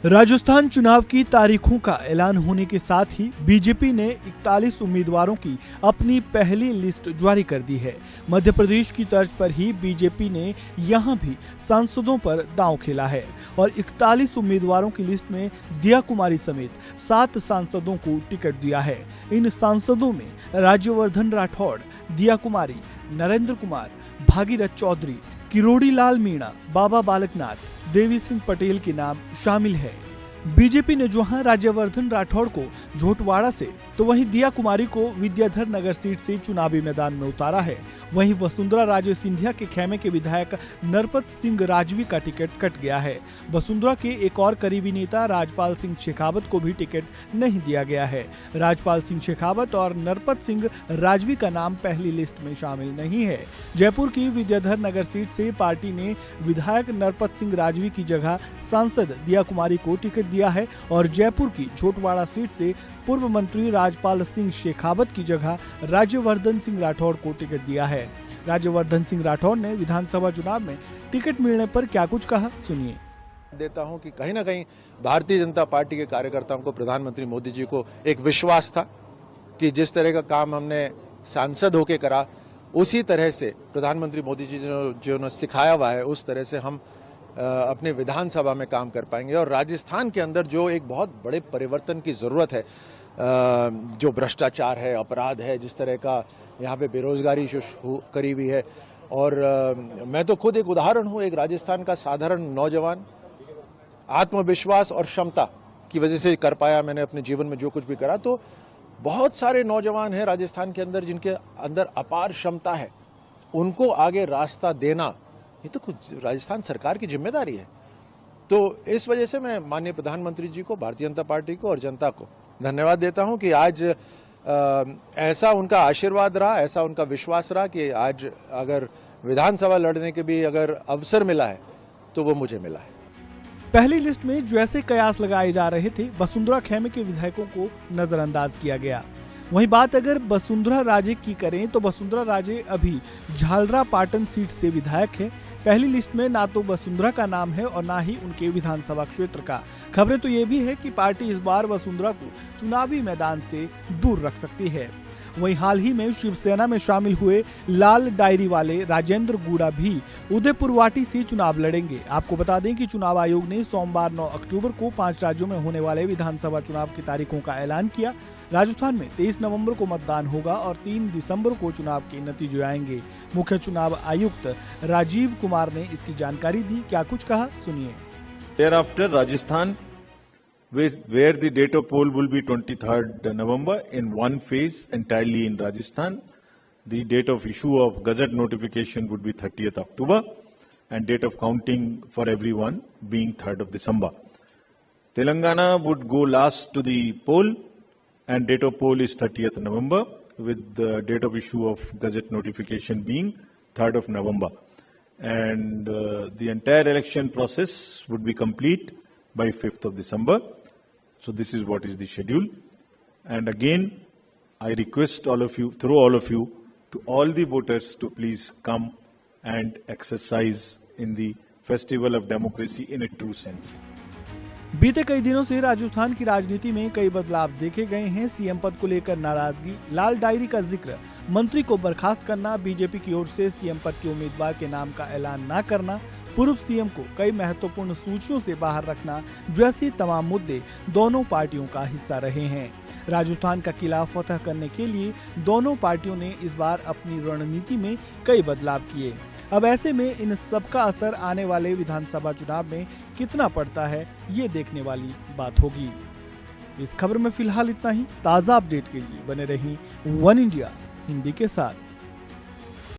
राजस्थान चुनाव की तारीखों का ऐलान होने के साथ ही बीजेपी ने 41 उम्मीदवारों की अपनी पहली लिस्ट जारी कर दी है। मध्य प्रदेश की तर्ज पर ही बीजेपी ने यहां भी सांसदों पर दांव खेला है और 41 उम्मीदवारों की लिस्ट में दिया कुमारी समेत 7 सांसदों को टिकट दिया है। इन सांसदों में राज्यवर्धन राठौड़, दिया कुमारी, नरेंद्र कुमार, भागीरथ चौधरी, किरोड़ी लाल मीणा, बाबा बालकनाथ, देवी सिंह पटेल के नाम शामिल है। बीजेपी ने जहां राज्यवर्धन राठौड़ को झोटवाड़ा से तो वहीं दिया कुमारी को विद्याधर नगर सीट से चुनावी मैदान में उतारा है। वहीं वसुंधरा राजे सिंधिया के खेमे के विधायक नरपत सिंह राजवी का टिकट कट गया है। वसुंधरा के एक और करीबी नेता राजपाल सिंह शेखावत को भी टिकट नहीं दिया गया है। राजपाल सिंह शेखावत और नरपत सिंह राजवी का नाम पहली लिस्ट में शामिल नहीं है। जयपुर की विद्याधर नगर सीट से पार्टी ने विधायक नरपत सिंह राजवी की जगह सांसद दिया कुमारी को टिकट दिया है और जयपुर की झोटवाड़ा सीट से पूर्व मंत्री राजपाल सिंह शेखावत की जगह राज्यवर्धन सिंह राठौड़ को टिकट दिया है। राज्यवर्धन सिंह राठौड़ ने विधानसभा चुनाव में टिकट मिलने पर क्या कुछ कहा, सुनिए। देता हूं कि कहीं ना कहीं भारतीय जनता पार्टी के कार्यकर्ताओं को प्रधानमंत्री मोदी जी को एक विश्वास था कि जिस तरह का काम हमने सांसद होके करा उसी तरह से प्रधानमंत्री मोदी जी जो ने सिखाया हुआ है उस तरह से हम अपने विधानसभा में काम कर पाएंगे। और राजस्थान के अंदर जो एक बहुत बड़े परिवर्तन की जरूरत है, जो भ्रष्टाचार है, अपराध है, जिस तरह का यहाँ पे बेरोजगारी करी हुई है, और मैं तो खुद एक उदाहरण हूँ, एक राजस्थान का साधारण नौजवान आत्मविश्वास और क्षमता की वजह से कर पाया मैंने अपने जीवन में जो कुछ भी करा। तो बहुत सारे नौजवान हैं राजस्थान के अंदर जिनके अंदर अपार क्षमता है, उनको आगे रास्ता देना ये तो खुद राजस्थान सरकार की जिम्मेदारी है। तो इस वजह से मैं माननीय प्रधानमंत्री जी को, भारतीय जनता पार्टी को और जनता को धन्यवाद देता हूं कि आज ऐसा उनका आशीर्वाद रहा, ऐसा उनका विश्वास रहा कि आज अगर विधानसभा लड़ने के भी अगर अवसर मिला है तो वो मुझे मिला है। पहली लिस्ट में जैसे कयास लगाए जा रहे थे, वसुंधरा खेमे के विधायकों को नजरअंदाज किया गया। वहीं बात अगर वसुंधरा राजे की करें तो वसुंधरा राजे अभी झालरा पाटन सीट से विधायक है। पहली लिस्ट में ना तो वसुंधरा का नाम है और ना ही उनके विधानसभा क्षेत्र का। खबरें तो ये भी है कि पार्टी इस बार वसुंधरा को चुनावी मैदान से दूर रख सकती है। वहीं हाल ही में शिवसेना में शामिल हुए लाल डायरी वाले राजेंद्र गुड़ा भी उदयपुरवाटी से चुनाव लड़ेंगे। आपको बता दें कि चुनाव आयोग ने सोमवार 9 अक्टूबर को 5 राज्यों में होने वाले विधानसभा चुनाव की तारीखों का ऐलान किया। राजस्थान में 23 नवंबर को मतदान होगा और 3 दिसंबर को चुनाव के नतीजे आएंगे। मुख्य चुनाव आयुक्त राजीव कुमार ने इसकी जानकारी दी, क्या कुछ कहा, सुनिए। Thereafter, Rajasthan, where the date of poll will be 23rd November in one phase entirely in Rajasthan. The date of issue of Gazette notification would be 30th October and date of counting for everyone being 3rd of December. Telangana would go last to the poll and date of poll is 30th November with the date of issue of Gazette notification being 3rd of November. And the entire election process would be complete by 5th of December. So this is what is the schedule. And again, I request all of you, through all of you, to all the voters to please come and exercise in the festival of democracy in a true sense. बीते कई दिनों से राजस्थान की राजनीति में कई बदलाव देखे गए हैं। सीएम पद को लेकर नाराजगी, लाल डायरी का जिक्र, मंत्री को बर्खास्त करना, बीजेपी की ओर से सीएम पद के उम्मीदवार के नाम का ऐलान न करना, पूर्व सीएम को कई महत्वपूर्ण सूचियों से बाहर रखना जैसे तमाम मुद्दे दोनों पार्टियों का हिस्सा रहे हैं। राजस्थान का किला फतह करने के लिए दोनों पार्टियों ने इस बार अपनी रणनीति में कई बदलाव किए। अब ऐसे में इन सबका असर आने वाले विधानसभा चुनाव में कितना पड़ता है, ये देखने वाली बात होगी। इस खबर में फिलहाल इतना ही। ताज़ा अपडेट के लिए बने रहिए वन इंडिया हिंदी के साथ।